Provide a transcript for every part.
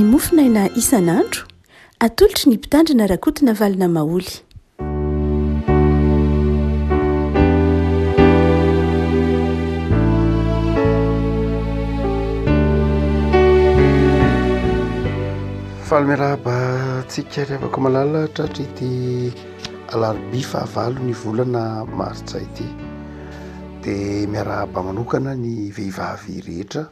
mofinaina isan'andro atolotry ny mpitandrina rakotona valina maoly. Falimiraba tsika revako malala tratry ity alarobia fahavalo ny volana martsa ity dia miarahaba manokana ny vehivavy rehetra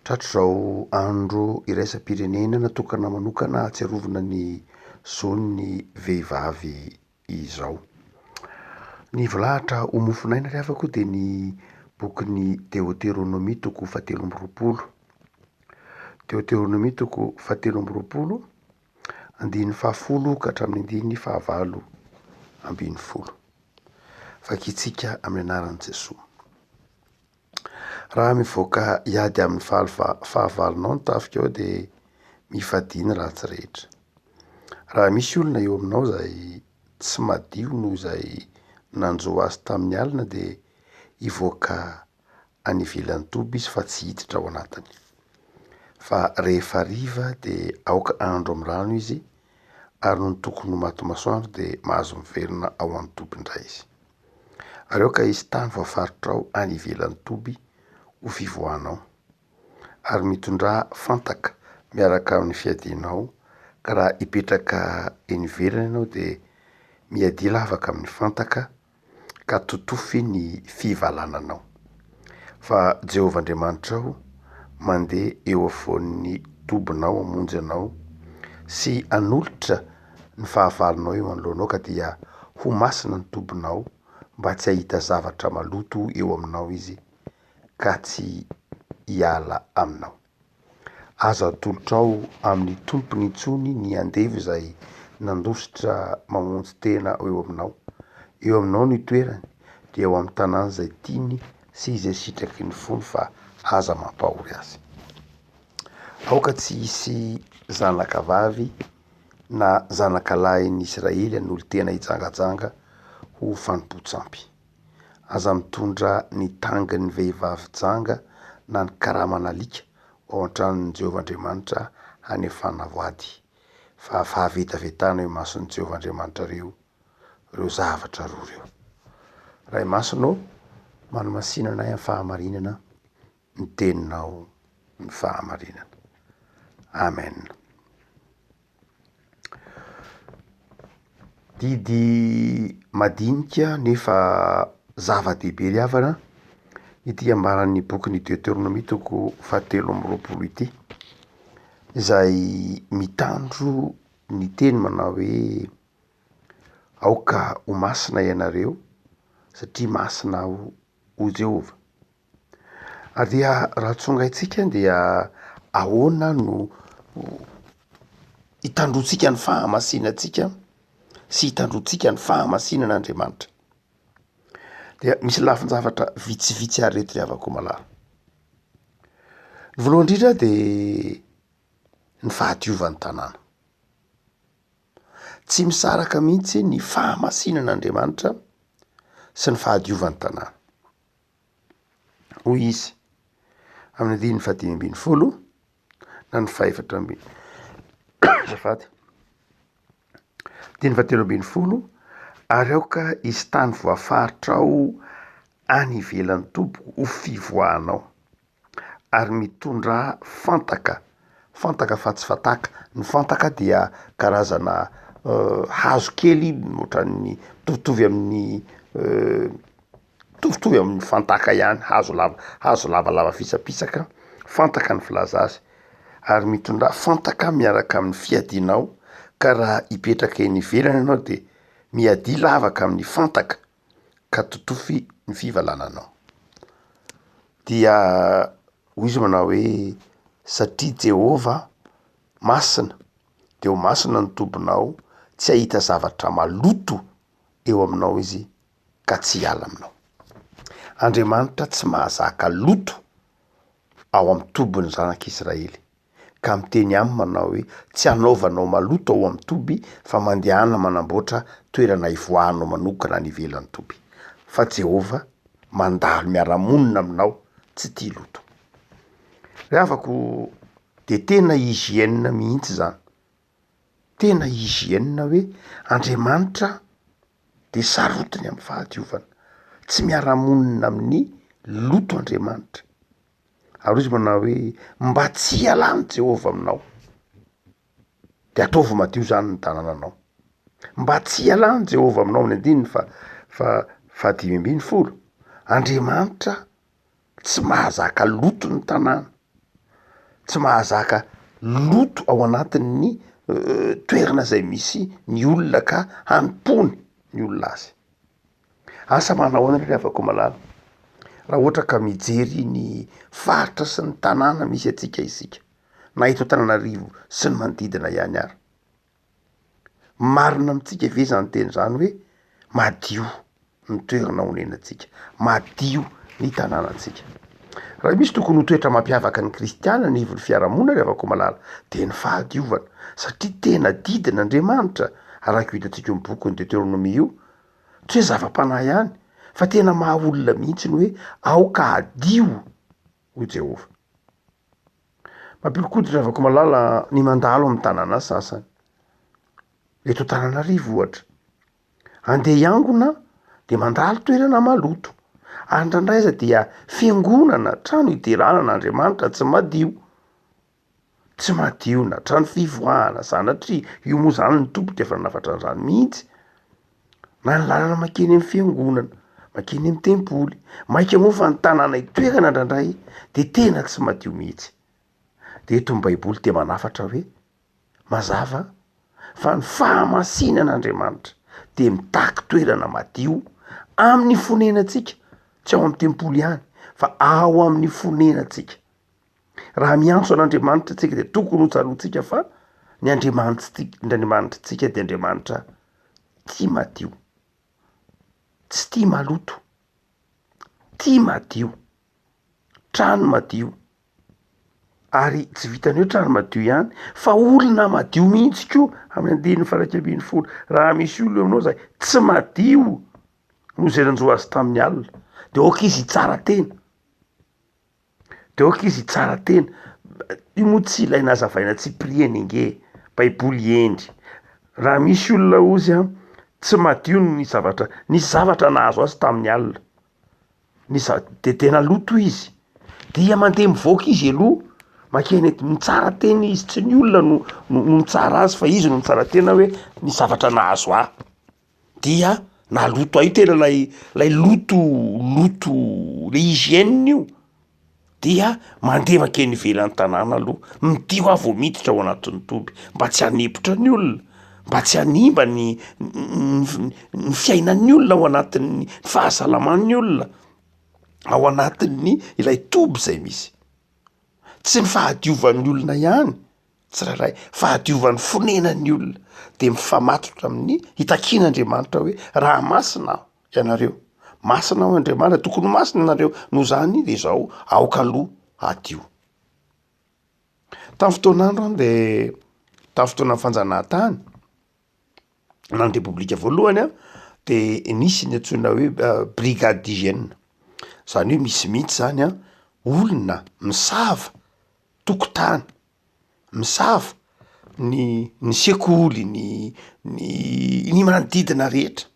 tratry izao andro iraisam-pirenena natokana manokana atsiarovana ny zoniny vehivavy izao. Ny volahatra ho mofinaina revako dia ny bokin'ny Deutéronomie toko 7:20. Deutéronomie toko 7:20 andiny 10 ka hatramin'ny andiny 9:20. Vakitsika amin'ny anaran'i Jesosy. Raha mivoaka hiady amin'ny fahavalonao ny tafika ao dia mifadiny ratsy rehetra. Raha misy olona eo aminao izay tsy madio noho izay nanjo azy tamin'ny alina dia hivoaka any ivelan'ny toby izy fa tsy hiditra ao anatiny. Fa rehefa hariva dia aoka andro amin'ny rano izy ary noho ny tokony ho maty masoandro dia mahazo miverina ao amin'ny toby indray izy. Ary aoka izy tany voafaritra ao any ivelan'ny toby ho fivoahanao ary mitondrà fantaka miaraka amin'ny fiadianao ka raha hipetraka eny ivelany ianao dia miadia lavaka amin'ny fantaka ka totofy ny fivalananao. Fa Jehovah Andriamanitra ao mandeha eo afovoan'ny tobinao hamonjy anao sy hanolotra ny fahavalonao eo anoloanao ka dia ho masina ny tobinao mba tsy hahita zavatra maloto eo aminao izy ka tsy hiala aminao. Aza atolotra ao amin'ny tompony intsony ny andevy izay nandositra mamonjy tena eo aminao. Eo aminao ny toerany dia eo amin'ny tanàna izay tiany sy izay sitraky ny fony fa aza mampahory azy. Aoka tsy hisy zanakavavy na zanakalahin'ny Israely an'olo tena hijangajanga ho fanompoan-tsampy. Aza mitondra ny tangin'ny vehivavy janga na ny karamana alika ao an-tranon'i Jehovah Andriamanitra hanefana voady. Fa fahavetavetana eo mason'i Jehovah Andriamanitra reo zavatra roa reo. Ray masonao manomasinana amin'ny fahamarinana ny teninao ny fahamarinana. Amen. Didy madinika nefa zava-dehibe ry havana ity ambaran'ny bokin'ny Deutéronomie toko 7:20 ity izay mitandro ny teny manao hoe aoka ho masina ianareo satria masina ho Jehovah. Ary dia raha tsongaitsika dia ahoana no hitandrotsika ny fahamasinantsika sy hitandrotsika ny fahamasinan'Andriamanitra. Dia misy lafin-javatra vitsivitsy ary reto ry havako malala. Ny voalohany indrindra dia ny fahadiovan'ny tanàna. Tsy misaraka mihitsy ny fahamasinan'Andriamanitra sy ny fahadiovan'ny tanàna. Hoy izy amin'ny andiny 5:10 na ny 4:20 zafady 7:20 ary aoka izy tany voafaritra ao any ivelan'ny toby ho fivoahanao ary mitondrà fantaka fa tsy fataka. Ny fantaka dia karazana hazo kely ohatran'ny tovitovy amin'ny fantaka ihany, hazo lavalava fisapisaka, fantaka ny filaza azy. Ary mitondrà fantaka miaraka amin'ny fiadianao ka raha hipetraka eny ivelany ianao dia miadia lavaka amin'ny fantaka ka totofy ny fivalananao. Dia hoy izy manao hoe satria Jehovah masina dia ho masina ny tobinao, tsy hahita zavatra maloto eo aminao izy ka tsy hiala aminao. Andriamanitra tsy mahazaka loto ao amin'ny tobin'ny zanak'Israely ka miteny aminy manao hoe tsy hanaovanao maloto ao amin'ny toby fa mandehana manamboatra toerana ivoahanao manokana ny ivelan'ny toby. Fa Jehovah mandalo miara-monina aminao, tsy tia loto. Ry havako de tena hygiène mihitsy zany, tena hygiène hoe Andriamanitra de sarotiny amin'ny fahadiovana, tsy miara-monina amin'ny loto Andriamanitra. Ary izy manao hoe mba tsy hialany Jehova aminao de ataovy madio zany ny tanànanao, mba tsy hialany Jehova aminao. Ny andininy fa 5:20 Andriamanitra tsy mahazaka loto ny tanàna, tsy mahazaka loto ao anatin'ny toerana zay misy ny olona ka hampony ny olona azy. Asa manao any re afaka malala raha ohatra ka mijery ny faritra sy ny tanàna misy atsika isika, na eto Antananarivo sy ny manodidina ihany ary. Marina amitsika ve zany teny zany hoe madio ny toerana honenantsika, madio ny tanànantsika. Raha misy tokony ho toetra mampiavaka ny kristiana ny ivon'ny fiarahamonina re afaka malala de ny fahadiovana, satria tena didin'Andriamanitra araka hitantsika amy boky ny Deutéronomie io, tsy hoe zava-panahy ihany fa tena maha olona mihitsy ny hoe aoka adio ho Jehova. Mampilikoditra afaka malala ny mandalo amin'ny tanàna sasany eto Antananarivo ohatra, andeha hiangona de mandalo toerana maloto, andrandraiza dia fiangonana trano hideranan'Andriamanitra tsy madio, tsy madio na trano fivoahana sanatria io moa zany ny tompo efa nafatra an'izany mihitsy, na ny lalana makeny amin'ny fiangonana, makeny amin'ny tempoly, maika moa fa ny tanàna itoerana indrandray de tena tsy madio mihitsy. De eto ny Baiboly de manafatra hoe mazava fa ny fahamasinan'Andriamanitra de mitaky toerana madio amin'ny fonenantsika, tsy ao amin'ny tempoly ihany fa ao amin'ny fonenantsika. Raha miantso an'Andriamanitra tsika de tokony ho tsaroantsika fa ny Andriamanitra de Andriamanitra tia madio, tsy tia maloto, tia madio, trano madio. Ary tsy vitany hoe trano madio ihany fa olona madio mihitsy koa amin'ny 1:20. Raha misy olona aminao zay tsy madio no zay nanjo azy tamin'ny alina de aoka izy tsara tena, de aoka izy tsara tena. Io moa tsy ilaina hazavaina Cyprien nge Baiboly endry. Raha misy olona ozy tsy madio ny zavatra nahazo azy tamin'ny alina, de tena loto izy, dia mandeha mivoaka izy aloha makeny mitsara tena izy, tsy ny olona no mitsara azy fa izy no mitsara tena hoe ny zavatra nahazo dia naloto io tena lay loto le hygiène io, dia mandeha makeny ivelan'ny tanàna aloha, midio avy miditra ao anatin'ny toby mba tsy hanepotra ny olona, mba tsy hanimba ny fiainan'ny olona ao anatin'ny fahasalaman'ny olona ao anatin'ny ilay toby zay misy. Tsy ny fahadiovan'ny olona ihany tsirairay, fahadiovan'ny fonenan'ny olona de mifamatotra amin'ny hitakin'Andriamanitra hoe raha masina aho ianareo, masina aho Andriamanitra, tokony masina nareo no zany de zao aoka aloha adio. Tamin'ny fotoan'andro de tamin'ny fotoanan'ny fanjanahantany na ny repoblika voalohany de nisy ny antsoina hoe brigade d'hygiène. Zany hoe misy mihitsy zany olona misava tokotany, misava ny sekoly, ny manodidina rehetra.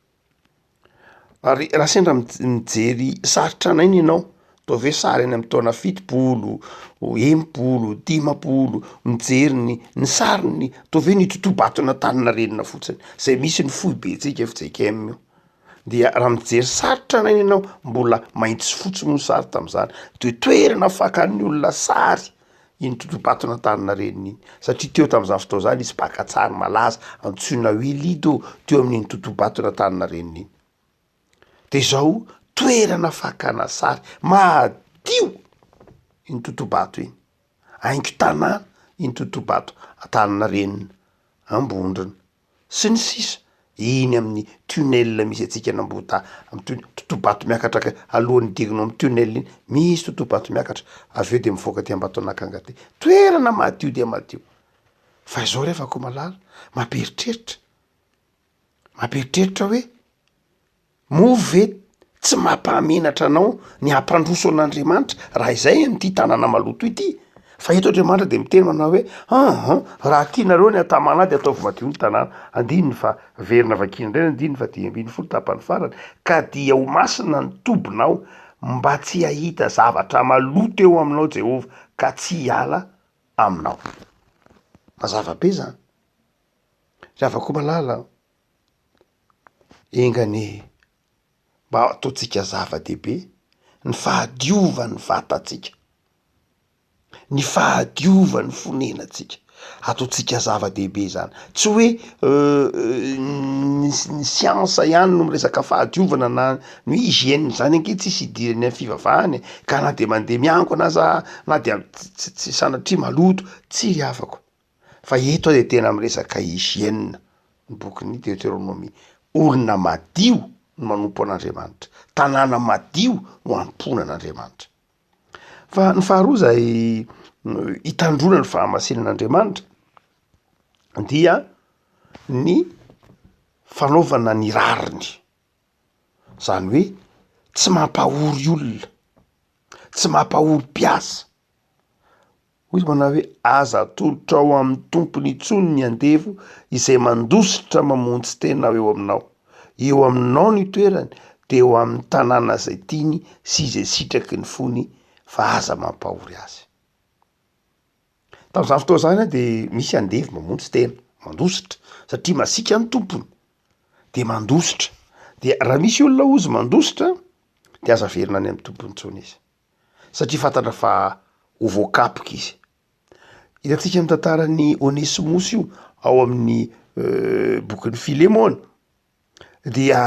Ary raha sendra mijery sary tranainy ianao, ataovy hoe sary any amin'ny taona 70, 80, 50, mijery ny sariny, ataovy hoe ny totobatona Antaninarenina fotsiny zay misy ny foibetsika FJKM io. Dia raha mijery sary tranainy ianao, mbola mainty sy fotsy moa sary tamin'izany, de toerana fakan'ny olona sary iny totobatona Antaninarenina iny, satria teo tamin'izany fotoa zany isy mpakatsary malaza antsoina hoe Lido teo amin'iny totobatona Antaninarenina iny. De zao toerana fakana sary madio iny totobato iny, aingo tanàna iny totobato Antaninarenina, Ambondrona sy ny sisa iny amin'ny tunnel misy atsika Nambohita, amin'ny totobato miakatra alohan'ny dirinao amin'ny tunnel iny misy totobato miakatra, avy eo de mivoaka ty Ambatonakanga ty, toerana madio dia madio. Fa zao refako malala mamperitreritra hoe move tsy mampahamenatra anao ny ampandroso an'Andriamanitra raha izay ny ty tanàna maloto ity, fa eto Andriamanitra de miteny manao hoe raha tianareo ny atamana de ataovy madio ny tanàna. Andininy fa verina vakina indray andininy fa 10 tapany farany ka dia ho masina ny tobinao mba tsy hahita zavatra maloto eo aminao Jehova ka tsy hiala aminao. Mazava be zany. Ry havako malala engany mba ataontsika zava-dehibe ny fahadiovan'ny vatantsika, ny fahadiovan'ny fonenantsika, ataontsika zava-dehibe zany. Tsy hoe ny siansa ihany no miresaka fahadiovana na ny hygiène zany ange tsisy idirany amin'ny fivavahany ka na de mandeha miangona aza na de tsy sanatria maloto, tsy ry havako. Fa eto de tena miresaka hygiène, ny bokin'ny Deutéronomie. Olona madio no manompo an'Andriamanitra, tanàna madio no ampoana an'Andriamanitra. Fa ny faharoa zay hitandrona ny fahamasinan'Andriamanitra dia ny fanaovana ny rariny, zany hoe tsy mampahory olona, tsy mampahory mpiasa. Hoy manao hoe aza atolotra ao amin'ny tompony intsony ny andevo izay mandositra mamonjy tena eo aminao. Eo aminao ny toerany de eo amin'ny tanàna zay tiany sy izay sitraky ny fony fa aza mampahory azy. Tamin'izany fotoa zany de misy andevy mamonjy tena, mandositra satria masika ny tompony de mandositra. De raha misy olona ozy mandositra de aza verina any amin'ny tompony intsony izy satria fantatra fa ho voakapoka izy. Hitantsika amin'ny tantaran'ny Onesimosy io ao amin'ny bokin'ny Filemona dia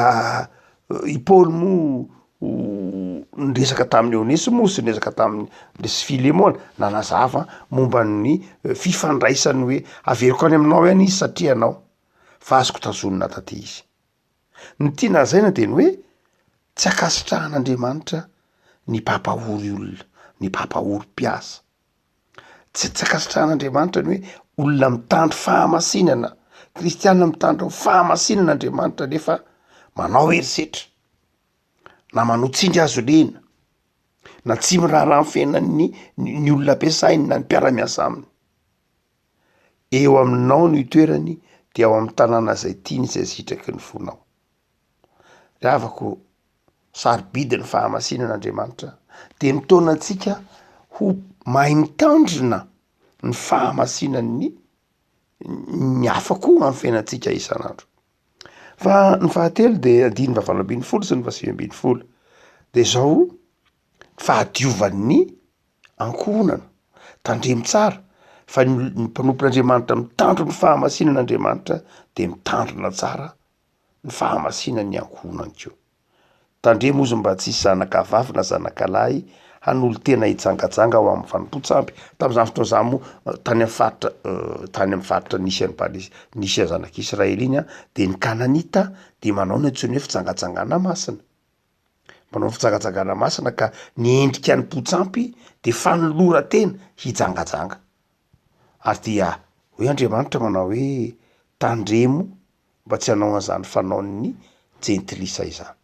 i Paoly mo niresaka tamin'ny Onesimosy, niresaka tamin'ny Filemona nanazava momba ny fifandraisany hoe averiko any aminao ihany izy satria anao fa azoko tazonina taty izy. Ny tiana lazaina de ny hoe tsy akasitrahan'Andriamanitra ny mpampahory olona, ny mpampahory mpiasa. Tsy akasitrahan'Andriamanitra ny hoe olona mitandro fahamasinana, kristianina mitandro fahamasinan'Andriamanitra nefa manao herisetra na manotsindry azo lena na tsy miraharaha amin'ny fiainan'ny ny olona ampiasainy na ny mpiara-miasa aminy. Eo aminao no itoerany dia ao amin'ny tanàna zay tiany zay sitraky ny fonao. Ry havako, sarobidi ny fahamasinan'Andriamanitra de mitaona antsika ho mahay mitandrina ny fahamasinany ny hafa koa amin'ny fiainantsika isan'andro. Fa ny fahatelo de 8:20 sy 9:20 de zao fahadiovan'ny ankohonana, tandremo tsara fa ny mpanompon'Andriamanitra mitandro ny fahamasinan'Andriamanitra de mitandrina tsara ny fahamasinan'ny ankohonany keo. Tandremo ozy mba tsisy zanaka vavy na zanaka lahy hanolo tena hijangajanga ao amin'ny fanompo-tsampy. Tamin'izany fotoana zany moa tany amin'ny faritra nisy zanak'Israely iny de ny Kananita de manao ny antsoiny hoe fijangajangana masina. Manao fijangajangana masina ka ny endrika ny mpotsampy de fanolora tena hijangajanga. Ary dia hoe Andriamanitra manao hoe tandremo mba tsy hanao an'izany fanaon'ny jentilisa izany.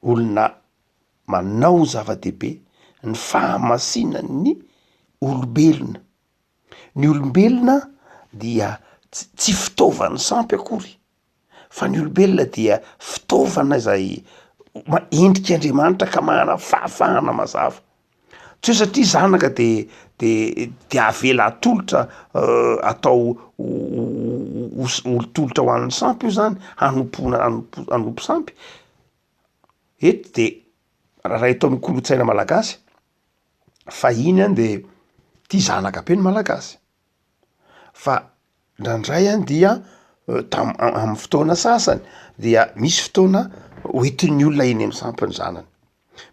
Olona manao zava-dehibe ny fahamasinan'ny olombelona. Ny olombelona dia tsy fitaovan'ny sampy akory fa ny olombelona dia fitaovana izay endrika Andriamanitra ka manana fahafahana mazava. Tsy hoe satria zanaka de avela atolotra atao olon-tolotra ho an'ny sampy io zany hanompo sampy. Eto de raha eto amin'ny kolotsaina malagasy fa iny any de tia zanaka be ny malagasy. Fa ndraindray any dia amin'ny fotoana sasany dia misy fotoana hoentin'ny olona eny amin'ny sampy ny zanany.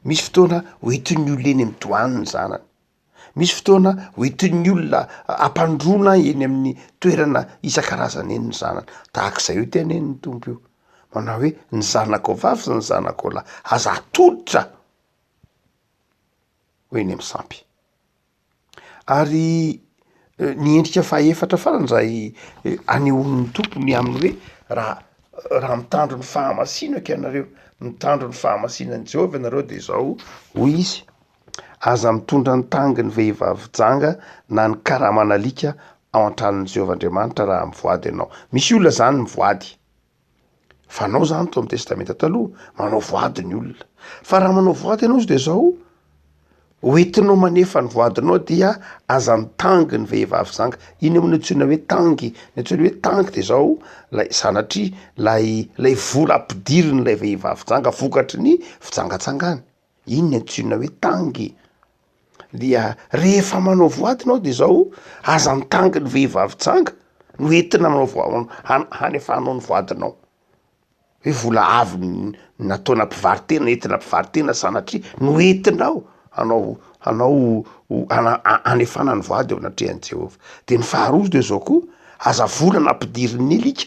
Misy fotoana hoentin'ny olona eny amin'ny doany ny zanany. Misy fotoana hoentin'ny olona ampandrona eny amin'ny toerana isan-karazany eny ny zanany. Tahak'izay io tena eny ny tompo io. Manao hoe ny zanako vavy sy ny zanako lahy aza atolotra ho eny amin'ny sampy. Ary ny endrika fahaefatra farany zay anehoan'ny tompony aminy hoe raha mitandro ny fahamasinako ianareo, mitandro ny fahamasinan'i Jehova ianareo de zao hoy izy: aza mitondra ny tangy ny vehivavy janga na ny karamanalika ao an-tranon'i Jehovahandriamanitra raha mivoady ianao. Misy olona zany mivoady, fa anao zany tao amin'ny testamenta taloha manao voady ny olona, fa raha manao voady ianao de zao hoentinao manefa ny voadinao dia aza mitangy ny vehivavy zanga. Iny amin'ny antsoina hoe tangy, ny antsoina hoe tangy de zao lay sanatria lay vola ampidiriny lay vehivavy janga vokatry ny fijangatsangany. Iny ny antsoina hoe tangy. Dia rehefa manao voady ianao de zao aza mitangy ny vehivavy janga no entina manao hanefanao ny voadinao. Hoe vola avy nataona mpivaritena, entina mpivaritena sanatria no entinao hanao hanefana ny voady eo anatrehan'i Jehova. De ny faharoa de zao koa aza volana ampidirin'ny alika,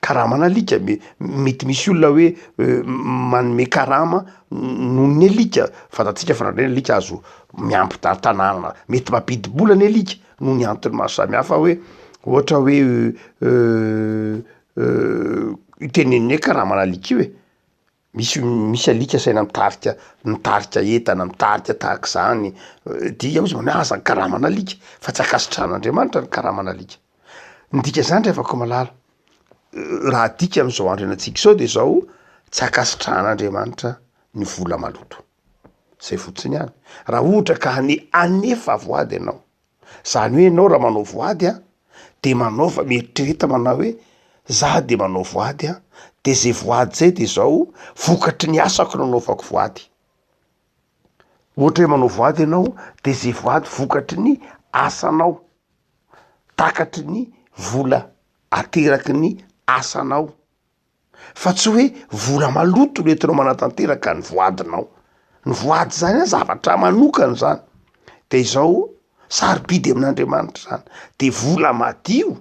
karama alika. Mety misy olona hoe manome karama noho ny alika, fantatsika fa nandray ny alika azo miampy tanàna, mety mampidi-bola ny alika noho ny antony maro samihafa hoe ohatra hoe iteneniny hoe karamanalika io misy alika saina mitarika entana, mitarika tahak'izany, dia izy manao aza ny karamanalika fa tsy akasitran'Andriamanitra ny karamanalika. Ny dika zany ry afaka malala, raha dika am'izao andro ianantsika zao de zao tsy akasitran'Andriamanitra ny vola maloto, zay fotsiny ihany. Raha ohatra ka anefa voady ianao, zany hoe ianao raha manao voady de manaova mieritrereta manao hoe za de manao voady de zay voady zay de zao vokatry ny asako nanaovako voady. Ohatra hoe manao voady ianao de zay voady vokatry ny asanao, takatry ny vola ateraky ny asanao, fa tsy hoe vola maloto no entinao manatanteraka ny voadinao. Ny voady zany zavatra manokana zany, de izao sarobidy amin'Andriamanitra zany. De vola madio,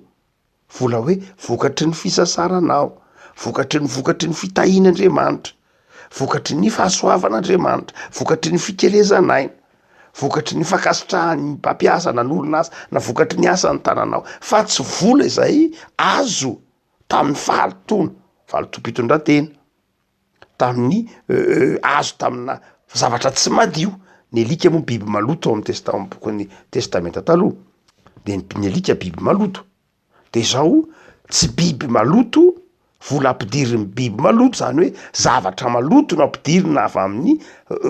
vola hoe vokatry ny fisasaranao, vokatry ny fitahian'Andriamanitra, vokatry ny fahasoavan'Andriamanitra, vokatry ny fikerezanaina, vokatry ny fankasitrahan'ny mpampiasa na n'orinasa, na vokatry ny asan'ny tananao, fa tsy vola izay azo tamin'ny fahalotom-pitondratena, tamin'ny azo tamina zavatra tsy madio. Ny alika moa biby maloto ao amin'ny bokin'ny testamenta taloha, de ny alika biby maloto. De zao tsy biby maloto, vola ampidiriny biby maloto, zany hoe zavatra maloto no ampidirina avy amin'ny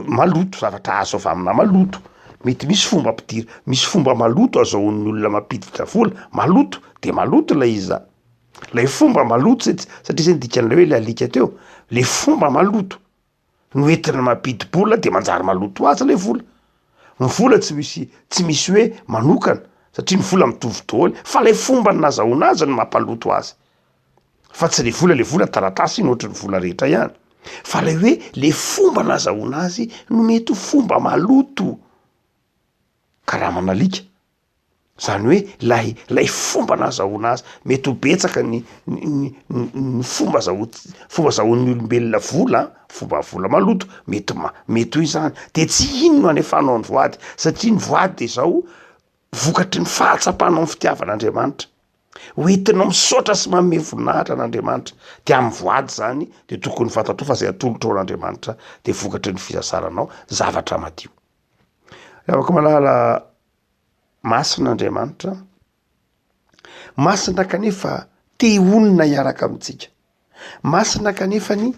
maloto, zavatra azo avy amina maloto. Mety misy fomba ampidiry, misy fomba maloto azahoan'ny olona mampiditra vola, maloto de maloto lay izy zany. Lay fomba maloto satria zay dikan'ilay hoe le alika teo, le fomba maloto no entina mampidi-bola de manjary maloto azy lay vola. Ny vola tsy misy hoe manokana, satria ny vola mitovy daholo, fa lay fomba nazahoana azy no mampaloto azy. Fa tsy le vola taratasy iny ohatry ny vola rehetra ihany, fa lay hoe le fomba nazahoana azy no mety ho fomba maloto. Karamanalika, zany hoe lay fomba nazahoana azy mety ho betsaka ny fomba zahoan'ny olombelona vola, fomba vola maloto mety ho izany. De tsy iny no anefanao ny voady, satria ny voady de zao vokatry ny fahatsapanao ny fitiavan'Andriamanitra, hoentinao misaotra sy manome voninahitra an'Andriamanitra. De amin'ny voady zany de tokony fantatrao fa zay atolotra ao an'Andriamanitra de vokatry ny fisasaranao zavatra madio. Afaka malala masin'Andriamanitra, masina kanefa te honina hiaraka amintsika, masina kanefany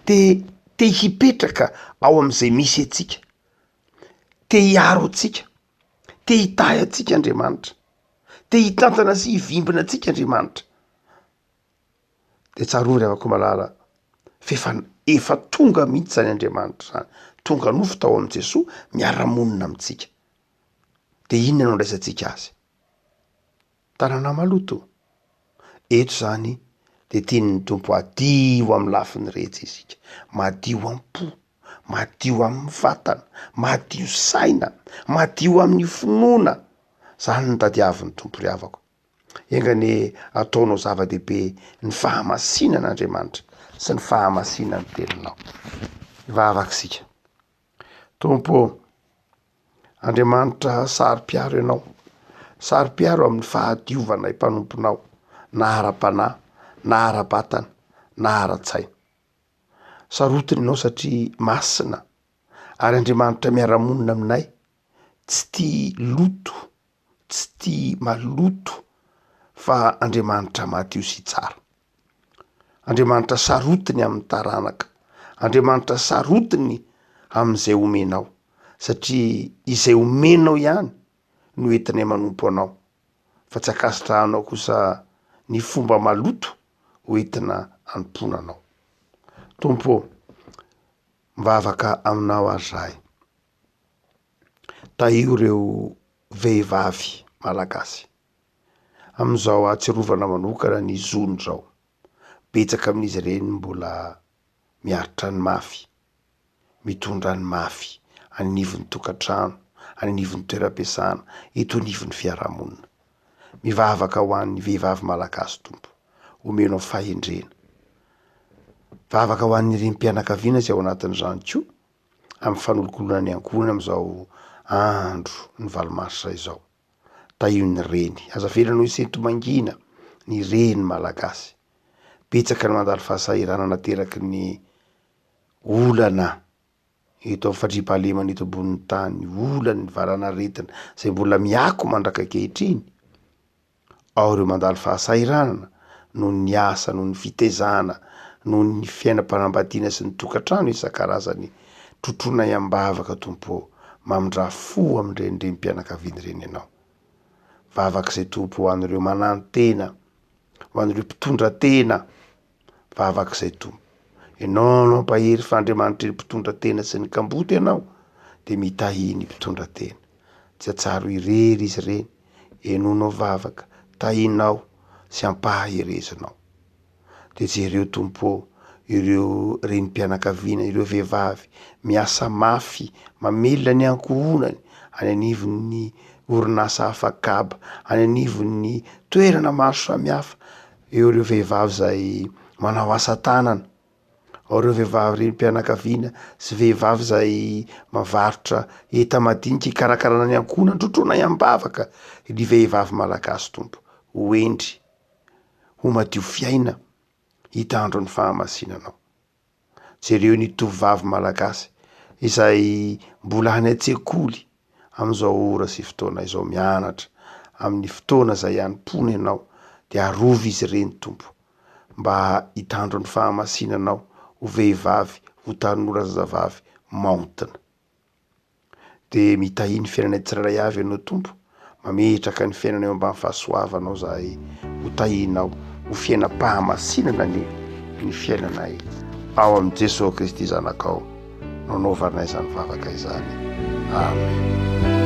te hipetraka ao am'izay misy atsika, te hiaro atsika, te hitahy atsika Andriamanitra, te hitantana sy hivimbina atsika Andriamanitra. De tsarovy afaka malala efa tonga mihitsy zany Andriamanitra zany, tonga nofo tao am' Jesoa miara-monina amitsika. De inona no andraisantsika azy? Tanàna maloto. Eto zany de tian'ny Tompo, adio amin'ny lafiny rehetra isika, madio am-po, madio amin'ny vatana, madio saina, madio amin'ny finoana. Zany ny tadiavin'ny Tompo ry havako. Engane ataonao zava-dehibe ny fahamasinan'Andriamanitra sy ny fahamasinan'ny teninao. Vavakisika. Tompo, Andriamanitra saro-piaro ianao, saro-piaro amin'ny fahadiovana impanomponao, na ara-panahy, na ara-batana, na ara-tsaina. Sarotiny ianao satria masina ary Andriamanitra miara-monina aminay, tsy tia loto, tsy tia maloto, fa Andriamanitra madio sy tsara. Andriamanitra sarotiny amin'ny taranaka, Andriamanitra sarotiny amin'izay omenao, satria izay omenao ihany no entinay manompo anao, fa tsy akasitrahanao kosa ny fomba maloto hoentina hanompoana anao. Tompo, mivavaka aminao ary zahay. Tahio ireo vehivavy malagasy amin'izao atsiarovana manokana ny zony zao. Betsaka amin'izy ireny mbola miaritra ny mafy, mitondra ny mafy anivon'ny tokantrano, anivon'ny toeram-piasana, eto anivon'ny fiarahamonina. Mivavaka ho an'ny vehivavy malagasy Tompo, omenao fahendrena. Vavaka ho an'ny renim-pianakaviana izay ao anatin'izany koa, amin'ny fanolokolana ny ankohonana amin'izao andro ny valomasitra izao. Tahio ny reny, aza velana ho isento mangina ny reny malagasy. Betsaka ny mandalo fahasahiranana teraky ny olana eto amin'ny fandriam-pahalemana eto ambonin'ny tany, olana ny varanaretina izay mbola miako mandraka ankehitriny. Ao ireo mandalo fahasahiranana noho ny asa, noho ny fitezana, noho ny fiainam-panambadiana sy ny tokantrano isan-karazany. Trotrona iam-bavaka Tompo, mamindra fo amin'ireny renim-pianakaviana ireny ianao. Vavaka izay Tompo ho an'ireo manano-tena, ho an'ireo mpitondra tena. Vavaka izay Tompo. Ianao mampahery fa Andriamanitra ny mpitondra tena sy ny kamboty ianao, de mitahy ny mpitondra tena. Tsy atsaro irery izy ireny, enonao vavaka, tahinao sy ampahaherezinao. De jereo Tompo, ireo renim-pianakaviana, ireo vehivavy miasa mafy, mamelona ny ankohonany any anivon'ny orinasa hafakaba, any anivon'ny toerana maro samihafa. Eo ireo vehivavy izay manao asa tanana, ao ireo vehivavy renim-pianakaviana sy vehivavy izay mavarotra enta-madinika hikarakarana ny ankohonany, trotrona iam-bavaka ny vehivavy malagasy Tompo, ho endry, ho madio fiaina, hitandro ny fahamasinanao. Jereo ny tovovavy malagasy izay mbola any an-tsekoly amin'izao ora sy fotoana izao, mianatra amin'ny fotoana izay hanompoana ianao, de arovy izy ireny Tompo, mba hitandro ny fahamasinanao ho vehivavy, ho tanora zazavavy maontina. De mitahy ny fiainanay tsirairay avy ianao Tompo, mametraka ny fiainanay eo ambany fahasoavanao zahay, ho tahinao, ho fiainam-pahamasinana ny fiainanay ao amin'i Jesosy Kristy zanakao, nanaovanay izany vavaka izany. Amen.